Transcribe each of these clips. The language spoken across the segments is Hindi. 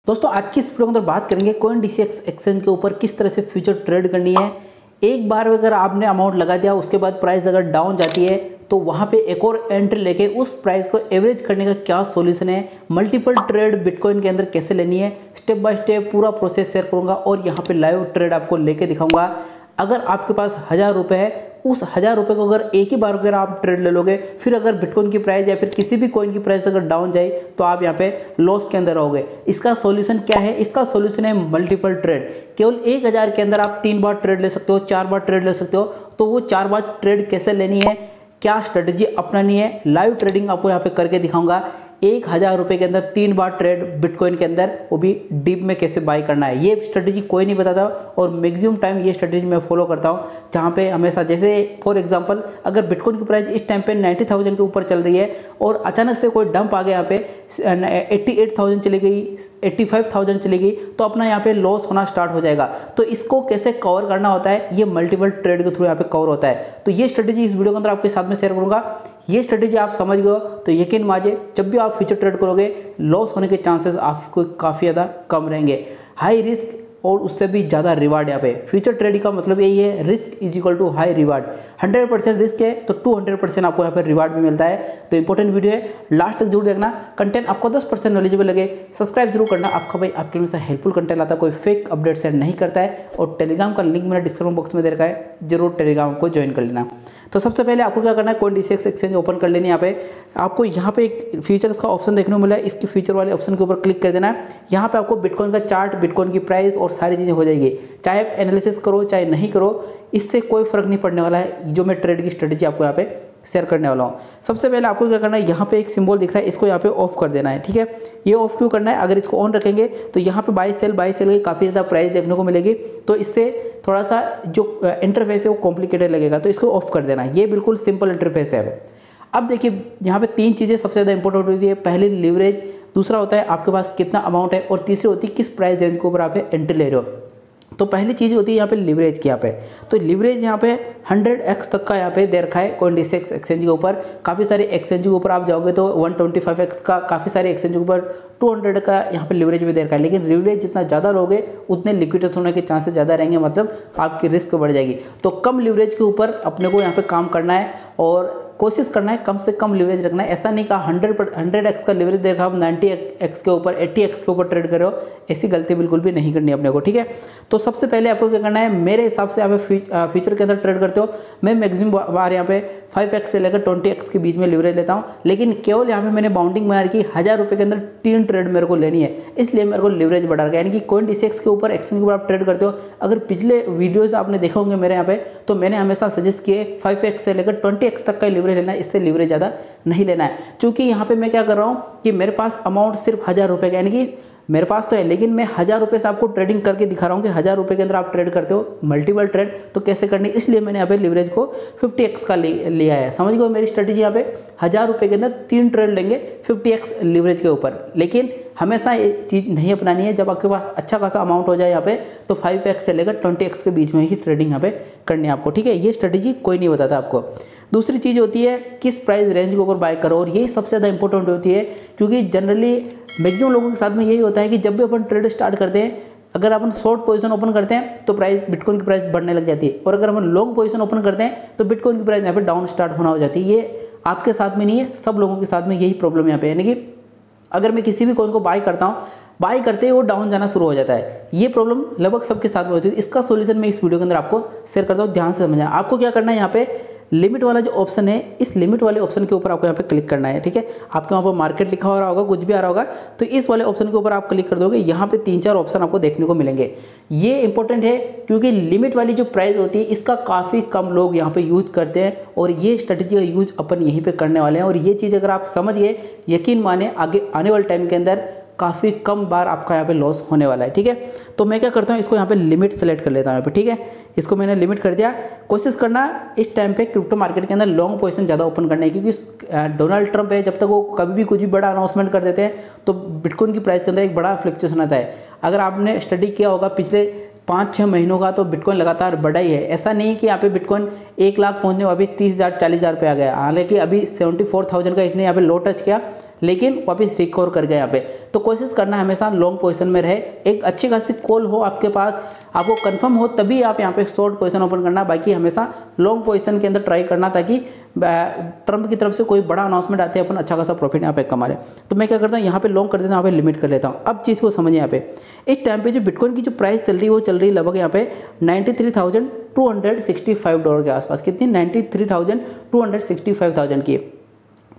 दोस्तों आज की इस वीडियो के अंदर बात करेंगे CoinDCX एक्सचेंज के ऊपर किस तरह से फ्यूचर ट्रेड करनी है। एक बार अगर आपने अमाउंट लगा दिया उसके बाद प्राइस अगर डाउन जाती है तो वहाँ पे एक और एंट्री लेके उस प्राइस को एवरेज करने का क्या सॉल्यूशन है, मल्टीपल ट्रेड बिटकॉइन के अंदर कैसे लेनी है, स्टेप बाय स्टेप पूरा प्रोसेस शेयर करूँगा और यहाँ पे लाइव ट्रेड आपको लेके दिखाऊंगा। अगर आपके पास 1000 रुपये है, उस 1000 रुपये को अगर एक ही बार अगर आप ट्रेड ले लोगे, फिर अगर बिटकॉइन की प्राइस या फिर किसी भी कॉइन की प्राइस अगर डाउन जाए तो आप यहाँ पे लॉस के अंदर रहोगे। इसका सॉल्यूशन क्या है? इसका सॉल्यूशन है मल्टीपल ट्रेड। केवल 1000 के अंदर आप 3 बार ट्रेड ले सकते हो, 4 बार ट्रेड ले सकते हो। तो वो 4 बार ट्रेड कैसे लेनी है, क्या स्ट्रेटजी अपनानी है, लाइव ट्रेडिंग आपको यहाँ पे करके दिखाऊंगा। 1000 रुपये के अंदर 3 बार ट्रेड बिटकॉइन के अंदर, वो भी डीप में कैसे बाय करना है, ये स्ट्रेटजी कोई नहीं बताता और मैक्सिमम टाइम ये स्ट्रेटजी मैं फॉलो करता हूँ। जहाँ पे हमेशा जैसे फॉर एग्जांपल अगर बिटकॉइन की प्राइस इस टाइम पे 90,000 के ऊपर चल रही है और अचानक से कोई डंप आ गया, यहाँ पे 88,000 चली गई, 85,000 चली गई, तो अपना यहाँ पे लॉस होना स्टार्ट हो जाएगा। तो इसको कैसे कवर करना होता है, ये मल्टीपल ट्रेड के थ्रू यहाँ पे कवर होता है। तो ये स्ट्रेटजी इस वीडियो के अंदर आपके साथ में शेयर करूँगा। ये स्ट्रेटजी आप समझ गए तो यकीन मानिए जब भी आप फ्यूचर ट्रेड करोगे लॉस होने के चांसेस आपको काफ़ी ज़्यादा कम रहेंगे। हाई रिस्क और उससे भी ज़्यादा रिवार्ड। यहाँ पे फ्यूचर ट्रेडिंग का मतलब यही है, risk is equal to high reward. 100% risk है तो 200% आपको यहाँ पर रिवार्ड भी मिलता है। तो इंपॉर्टेंट वीडियो है, लास्ट तक जरूर देखना। कंटेंट आपको 10% नॉलेजेबल लगे सब्सक्राइब जरूर करना। आपका भाई आपके लिए हेल्पफुल कंटेंट लाता है, कोई फेक अपडेट शेयर नहीं करता है। और टेलीग्राम का लिंक मैंने डिस्क्रिप्शन बॉक्स में दे रखा है, जरूर टेलीग्राम को ज्वाइन कर लेना। तो सबसे पहले आपको क्या करना है, CoinDCX एक्सचेंज ओपन कर लेनी है। आपको यहाँ पे एक फीचर्स का ऑप्शन देखने को मिला है, इसके फीचर वाले ऑप्शन के ऊपर क्लिक कर देना है। यहाँ पे आपको बिटकॉइन का चार्ट, बिटकॉइन की प्राइस और सारी चीज़ें हो जाएगी। चाहे आप एनालिसिस करो चाहे नहीं करो, इससे कोई फर्क नहीं पड़ने वाला है। जो मैं ट्रेड की स्ट्रेटजी आपको यहाँ पे शेयर करने वाला हूँ। सबसे पहले आपको क्या करना है, यहाँ पे एक सिंबल दिख रहा है, इसको यहाँ पे ऑफ कर देना है। ठीक है, ये ऑफ क्यों करना है? अगर इसको ऑन रखेंगे तो यहाँ पे बाय सेल की काफ़ी ज़्यादा प्राइस देखने को मिलेगी, तो इससे थोड़ा सा जो इंटरफेस है वो कॉम्प्लिकेटेड लगेगा। तो इसको ऑफ कर देना है, ये बिल्कुल सिंपल इंटरफेस है। अब देखिए यहाँ पे 3 चीज़ें सबसे ज़्यादा इंपॉर्टेंट होती है। पहली लिवरेज, दूसरा होता है आपके पास कितना अमाउंट है, और तीसरी होती है किस प्राइस रेंज के ऊपर आप एंट्री ले रहे हो। तो पहली चीज़ होती है यहाँ पे लिवरेज की। यहाँ पे तो लिवरेज यहाँ पे 100x तक का यहाँ पे दे रखा है CoinDCX एक्सचेंज के ऊपर। काफ़ी सारे एक्सचेंज के ऊपर आप जाओगे तो 125x का, काफ़ी सारे एक्सचेंज के ऊपर 200 का यहाँ पे लिवरेज भी दे रखा है। लेकिन लिवरेज जितना ज़्यादा लोगे उतने लिक्विडेशन होने के चांसेस ज़्यादा रहेंगे, मतलब आपकी रिस्क बढ़ जाएगी। तो कम लिवरेज के ऊपर अपने को यहाँ पे काम करना है और कोशिश करना है कम से कम लिवरेज रखना है। ऐसा नहीं कहा 100x का लिवरेज देखा आप 90x के ऊपर, 80x के ऊपर ट्रेड करो, ऐसी गलती बिल्कुल भी नहीं करनी अपने को। ठीक है, तो सबसे पहले आपको क्या करना है, मेरे हिसाब से आप फ्यूचर के अंदर ट्रेड करते हो, मैं मैक्सिमम बार यहाँ पे 5x से लेकर 20x के बीच में लिवरेज लेता हूँ। लेकिन केवल यहाँ पे मैंने बाउंडिंग बना रखी 1000 रुपये के अंदर 3 ट्रेड मेरे को लेनी है, इसलिए मेरे को लिवरेज बढ़ा रखा है। यानी कि CoinDCX के ऊपर, एक्सचेंज के ऊपर आप ट्रेड करते हो, अगर पिछले वीडियोज आपने देखे होंगे मेरे यहाँ पे, तो मैंने हमेशा सजेस्ट किए 5x से लेकर 20x तक का लिवरेज लेना है, इससे लिवरेज ज़्यादा नहीं लेना है। क्योंकि यहाँ पे मैं क्या कर रहा हूँ कि मेरे पास अमाउंट सिर्फ 1000 रुपये का, यानी कि मेरे पास तो है लेकिन मैं 1000 रुपये से आपको ट्रेडिंग करके दिखा रहा हूँ कि 1000 रुपये के अंदर आप ट्रेड करते हो मल्टीपल ट्रेड, तो कैसे करनी, इसलिए मैंने यहाँ पे लिवरेज को 50x का लिया है। समझ गए मेरी स्ट्रेटजी। यहाँ पे 1000 रुपये के अंदर 3 ट्रेड लेंगे 50x लिवरेज के ऊपर। लेकिन हमेशा ये चीज़ नहीं अपनानी है। जब आपके पास अच्छा खासा अमाउंट हो जाए यहाँ पे तो 5x से लेकर 20x के बीच में ही ट्रेडिंग यहाँ पे करनी है आपको। ठीक है, ये स्ट्रेटजी कोई नहीं बताता आपको। दूसरी चीज़ होती है किस प्राइस रेंज के ऊपर बाय करो, और यही सबसे ज़्यादा इंपॉर्टेंट होती है। क्योंकि जनरली मैक्सिमम लोगों के साथ में यही होता है कि जब भी अपन ट्रेड स्टार्ट करते हैं, अगर अपन शॉर्ट पोजीशन ओपन करते हैं तो प्राइस, बिटकॉइन की प्राइस बढ़ने लग जाती है, और अगर अपन लॉन्ग पोजीशन ओपन करते हैं तो बिटकॉइन की प्राइस यहाँ पे डाउन स्टार्ट होना हो जाती है। ये आपके साथ में नहीं है, सब लोगों के साथ में यही प्रॉब्लम यहाँ पे। यानी कि अगर मैं किसी भी कॉइन को बाय करता हूँ, बाय करते ही वो डाउन जाना शुरू हो जाता है। ये प्रॉब्लम लगभग सबके साथ में होती है। इसका सॉल्यूशन मैं इस वीडियो के अंदर आपको शेयर करता हूँ, ध्यान से समझना। आपको क्या करना है, यहाँ पे लिमिट वाला जो ऑप्शन है, इस लिमिट वाले ऑप्शन के ऊपर आपको यहाँ पे क्लिक करना है। ठीक है, आपके वहाँ पर मार्केट लिखा हो रहा होगा, कुछ भी आ रहा होगा, तो इस वाले ऑप्शन के ऊपर आप क्लिक कर दोगे। यहाँ पे 3-4 ऑप्शन आपको देखने को मिलेंगे। ये इंपॉर्टेंट है क्योंकि लिमिट वाली जो प्राइस होती है इसका काफ़ी कम लोग यहाँ पे यूज करते हैं, और ये स्ट्रेटजी का यूज अपन यहीं पे करने वाले हैं। और ये चीज़ अगर आप समझ गए, यकीन माने आगे आने वाले टाइम के अंदर काफ़ी कम बार आपका यहाँ पे लॉस होने वाला है। ठीक है, तो मैं क्या करता हूँ, इसको यहाँ पे लिमिट सेलेक्ट कर लेता हूँ यहाँ पे। ठीक है, इसको मैंने लिमिट कर दिया। कोशिश करना इस टाइम पे क्रिप्टो मार्केट के अंदर लॉन्ग पोजीशन ज़्यादा ओपन करना है, क्योंकि डोनाल्ड ट्रंप है, जब तक वो कभी भी कुछ भी बड़ा अनाउंसमेंट कर देते हैं तो बिटकॉइन की प्राइस के अंदर एक बड़ा फ्लक्चुएशन आता है। अगर आपने स्टडी किया होगा पिछले 5-6 महीनों का, तो बिटकॉइन लगातार बढ़ा ही है। ऐसा नहीं कि यहाँ पे बिटकॉइन 1 लाख पहुंचने वापस 30,000 40,000 पे आ गया। हालांकि अभी 74,000 का इसने यहाँ पे लो टच किया, लेकिन वापस रिकवर कर गया यहाँ पे। तो कोशिश करना हमेशा लॉन्ग पोजीशन में रहे, एक अच्छी खासी कॉल हो आपके पास, आपको कंफर्म हो तभी आप यहाँ पे शॉर्ट पोजीशन ओपन करना। बाकी हमेशा लॉन्ग पोजीशन के अंदर ट्राई करना, ताकि ट्रम्प की तरफ से कोई बड़ा अनाउंसमेंट आते हैं अपन अच्छा खासा प्रॉफिट यहाँ पे कमा लें। तो मैं क्या करता हूँ, यहाँ पे लॉन्ग कर देता हूँ, यहाँ पे लिमिट कर लेता हूँ। अब चीज़ को समझिए, यहाँ पे इस टाइम पे जो बिटकॉइन की जो प्राइस चल रही है वो चल रही है लगभग यहाँ पे $93,265 के आसपास। कितनी? $93,265 की।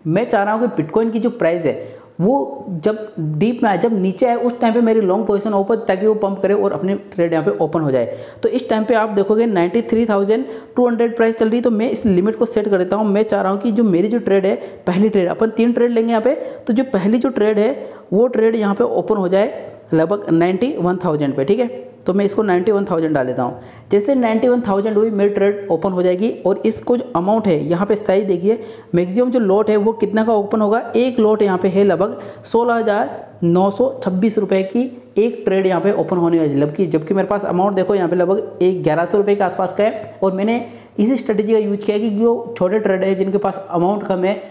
मैं चाह रहा हूँ कि बिटकॉइन की जो प्राइस है वो जब डीप में आए, जब नीचे आए, उस टाइम पे मेरी लॉन्ग पोजीशन ओपन, ताकि वो पंप करे और अपने ट्रेड यहाँ पे ओपन हो जाए। तो इस टाइम पे आप देखोगे 93,200 प्राइस चल रही है, तो मैं इस लिमिट को सेट कर देता हूँ। मैं चाह रहा हूँ कि जो मेरी जो ट्रेड है, पहली ट्रेड, अपन 3 ट्रेड लेंगे यहाँ पे, तो जो पहली जो ट्रेड है वो ट्रेड यहाँ पे ओपन हो जाए लगभग 91,000 पे, ठीक है। तो मैं इसको 91,000 डाल देता हूँ। जैसे 91,000 हुई मेरी ट्रेड ओपन हो जाएगी, और इसको जो अमाउंट है यहाँ पे सही देखिए, मैक्सिमम जो लॉट है वो कितना का ओपन होगा। एक लॉट यहाँ पे है लगभग 16,926 रुपये की एक ट्रेड यहाँ पे ओपन होने वाली, जबकि मेरे पास अमाउंट देखो यहाँ पे लगभग 1100 रुपये के आसपास का है। और मैंने इसी स्ट्रेटेजी का यूज किया है कि जो छोटे ट्रेड है जिनके पास अमाउंट कम है,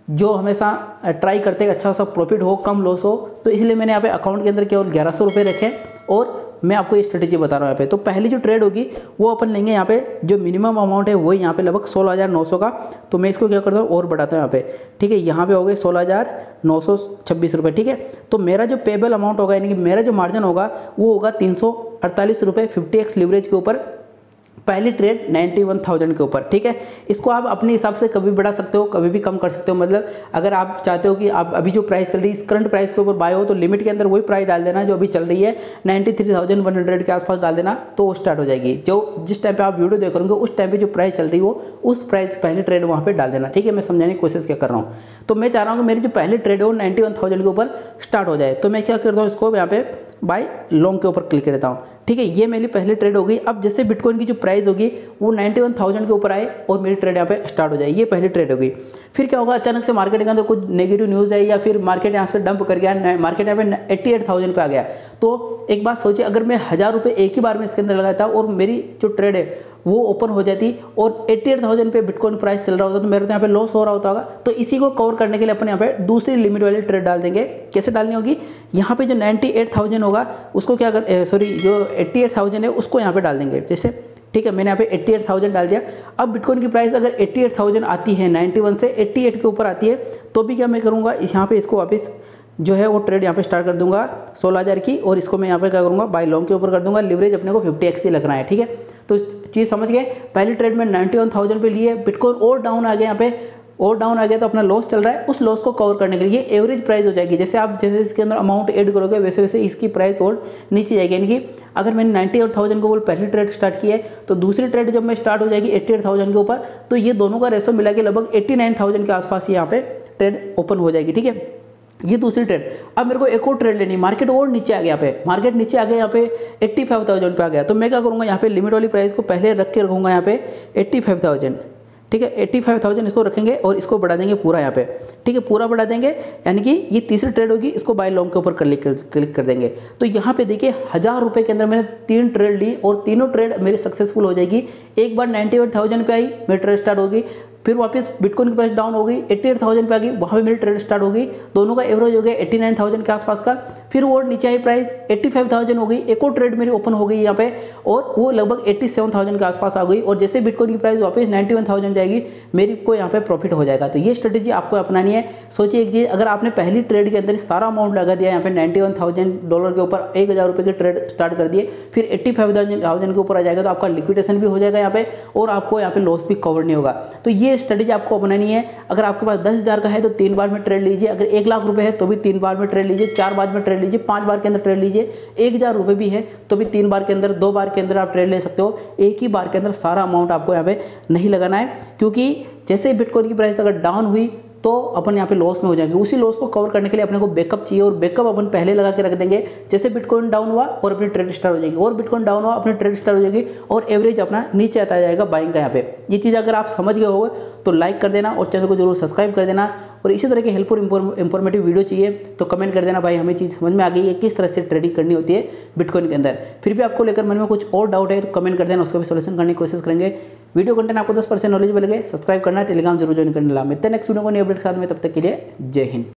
जो हमेशा ट्राई करते हैं अच्छा सा प्रॉफिट हो, कम लॉस हो, तो इसलिए मैंने यहाँ पे अकाउंट के अंदर केवल 1100 रुपये रखे। और मैं आपको ये स्ट्रेटेजी बता रहा हूँ यहाँ पे। तो पहली जो ट्रेड होगी वो अपन लेंगे यहाँ पे, जो मिनिमम अमाउंट है वही यहाँ पे लगभग 16,900 का। तो मैं इसको क्या करता हूँ और बढ़ाता हूँ यहाँ पे, ठीक है। यहाँ पे हो गए 16,926 रुपये, ठीक है। तो मेरा जो पेबल अमाउंट होगा, यानी कि मेरा जो मार्जिन होगा वो होगा 348 रुपये 50x लीवरेज के ऊपर, पहली ट्रेड 91,000 के ऊपर, ठीक है। इसको आप अपने हिसाब से कभी बढ़ा सकते हो, कभी भी कम कर सकते हो। मतलब अगर आप चाहते हो कि आप अभी जो प्राइस चल रही है इस करंट प्राइस के ऊपर बाय हो, तो लिमिट के अंदर वही प्राइस डाल देना जो अभी चल रही है, 93,100 के आसपास डाल देना, तो वो स्टार्ट हो जाएगी। जो जिस टाइम पे आप वीडियो देख रहे होंगे उस टाइम पे जो प्राइस चल रही हो उस प्राइस पहली ट्रेड वहाँ पे डाल देना, ठीक है। मैं समझाने की कोशिश क्या कर रहा हूँ। तो मैं चाह रहा हूँ कि मेरी जो पहली ट्रेड है वो 91,000 के ऊपर स्टार्ट हो जाए। तो मैं क्या करता हूँ, इसको यहाँ पे बाय लॉन्ग के ऊपर क्लिक कर देता हूँ, ठीक है। ये मेरी पहली ट्रेड हो गई। अब जैसे बिटकॉइन की जो प्राइस होगी वो 91,000 के ऊपर आए और मेरी ट्रेड यहाँ पे स्टार्ट हो जाए, ये पहली ट्रेड हो गई। फिर क्या होगा, अचानक से मार्केट के अंदर कुछ नेगेटिव न्यूज़ है, या फिर मार्केट यहाँ से डंप कर गया, मार्केट यहाँ पे 88,000 पे आ गया। तो एक बात सोचिए, अगर मैं 1,000 रुपये एक ही बार में इसके अंदर लगाता और मेरी जो ट्रेड है वो ओपन हो जाती और 88,000 पे बिटकॉइन प्राइस चल रहा होता, तो मेरे तो यहाँ पे लॉस हो रहा होता होगा। तो इसी को कवर करने के लिए अपन यहाँ पे दूसरी लिमिट वाली ट्रेड डाल देंगे। कैसे डालनी होगी, यहाँ पे जो 98,000 होगा उसको क्या कर, सॉरी जो 88,000 है उसको यहाँ पे डाल देंगे, जैसे, ठीक है। मैंने यहाँ पे 88,000 डाल दिया। अब बिटकॉइन की प्राइस अगर 88,000 आती है, 91 से 88 के ऊपर आती है, तो भी क्या मैं करूँगा, यहाँ पे इसको वापस जो है वो ट्रेड यहाँ पे स्टार्ट कर दूंगा 16,000 की, और इसको मैं यहाँ पे क्या करूँगा, बाय लॉन्ग के ऊपर कर दूंगा। लिवरेज अपने को 50x ही लगना है, ठीक है। तो चीज़ समझ गए। पहली ट्रेड में 91,000 पे लिए, बिटकॉइन और डाउन आ गया, यहाँ पे और डाउन आ गया, तो अपना लॉस चल रहा है, उस लॉस को कवर करने के लिए एवरेज प्राइस हो जाएगी। जैसे आप जैसे इसके अंदर अमाउंट ऐड करोगे वैसे वैसे इसकी प्राइस और नीचे जाएगी। यानी कि अगर मैंने 98,000 को पहली ट्रेड स्टार्ट की है, तो दूसरी ट्रेड जब मैं स्टार्ट हो जाएगी 88,000 के ऊपर, तो ये दोनों का रेशो मिला के लगभग 89,000 के आसपास यहाँ पे ट्रेड ओपन हो जाएगी, ठीक है। ये दूसरी ट्रेड। अब मेरे को एक और ट्रेड लेनी, मार्केट और नीचे आ गया, यहाँ पे मार्केट नीचे आ गया, यहाँ पे 85,000 पे आ गया। तो मैं क्या करूँगा, यहाँ पे लिमिट वाली प्राइस को पहले रख के रखूँगा यहाँ पे 85,000, ठीक है। 85,000 इसको रखेंगे और इसको बढ़ा देंगे पूरा यहाँ पे, ठीक है, पूरा बढ़ा देंगे। यानी कि ये तीसरी ट्रेड होगी, इसको बाय लॉन्ग के ऊपर क्लिक कर देंगे। तो यहाँ पे देखिए 1,000 रुपये के अंदर मैंने 3 ट्रेड ली और तीनों ट्रेड मेरी सक्सेसफुल हो जाएगी। एक बार 91,000 पे आई, मेरी ट्रेड स्टार्ट होगी। फिर वापस बिटकॉइन की प्राइस डाउन हो गई, 88,000 पे आ गई, वहाँ पे मेरी ट्रेड स्टार्ट हो गई। दोनों का एवरेज हो गया 89,000 के आसपास का। फिर वो नीचे आई प्राइस 85,000 हो गई, एक और ट्रेड मेरी ओपन हो गई यहाँ पे, और वो लगभग 87,000 के आसपास आ गई। और जैसे बिटकॉइन की प्राइस वापस 91,000 जाएगी, मेरी को यहाँ पे प्रॉफिट हो जाएगा। तो ये स्ट्रेटेजी आपको अपनानी है। सोचिए एक चीज़, अगर आपने पहली ट्रेड के अंदर सारा अमाउंट लगा दिया यहाँ पे $91,000 के ऊपर 1,000 रुपये की ट्रेड स्टार्ट कर दिए, फिर 85,000 के ऊपर आ जाएगा, तो आपका लिक्विडेशन भी हो जाएगा यहाँ पे और आपको यहाँ पे लॉस भी कवर नहीं होगा। तो ये स्ट्रेटेजी आपको अपनानी है। अगर आपके पास 10,000 का है तो 3 बार में ट्रेड लीजिए, अगर 1 लाख रुपए है तो भी 3 बार में ट्रेड लीजिए, 4 बार में ट्रेड लीजिए, 5 बार के अंदर ट्रेड लीजिए। 1,000 रुपए भी है तो भी 3 बार के अंदर, 2 बार के अंदर आप ट्रेड ले सकते हो। एक ही बार के अंदर सारा अमाउंट आपको यहाँ पे नहीं लगाना है, क्योंकि जैसे बिटकॉइन की प्राइस अगर डाउन हुई तो अपन यहाँ पे लॉस में हो जाएंगे। उसी लॉस को कवर करने के लिए अपने को बैकअप चाहिए, और बैकअप अपन पहले लगा के रख देंगे। जैसे बिटकॉइन डाउन हुआ और अपनी ट्रेड स्टार्ट हो जाएगी, और बिटकॉइन डाउन हुआ अपनी ट्रेड स्टार्ट हो जाएगी, और एवरेज अपना नीचे आता जाएगा बाइंग का। यहाँ पे ये चीज़ अगर आप समझ गए हो तो लाइक कर देना और चैनल को जरूर सब्सक्राइब कर देना। और इसी तरह की हेल्पफुल इंफॉर्मेटिव वीडियो चाहिए तो कमेंट कर देना, भाई हमें चीज़ समझ में आ गई है किस तरह से ट्रेडिंग करनी होती है बिटकॉइन के अंदर। फिर भी आपको लेकर मन में कुछ और डाउट है तो कमेंट कर देना, उसका भी सोल्यूशन करने की कोशिश करेंगे। वीडियो कंटेंट आपको 10% नॉलेजेबल लगे, सब्सक्राइब करना, टेलीग्राम जरूर ज्वाइन करना। मिलते हैं नेक्स्ट वीडियो को नई अपडेट के साथ में, तब तक के लिए जय हिंद।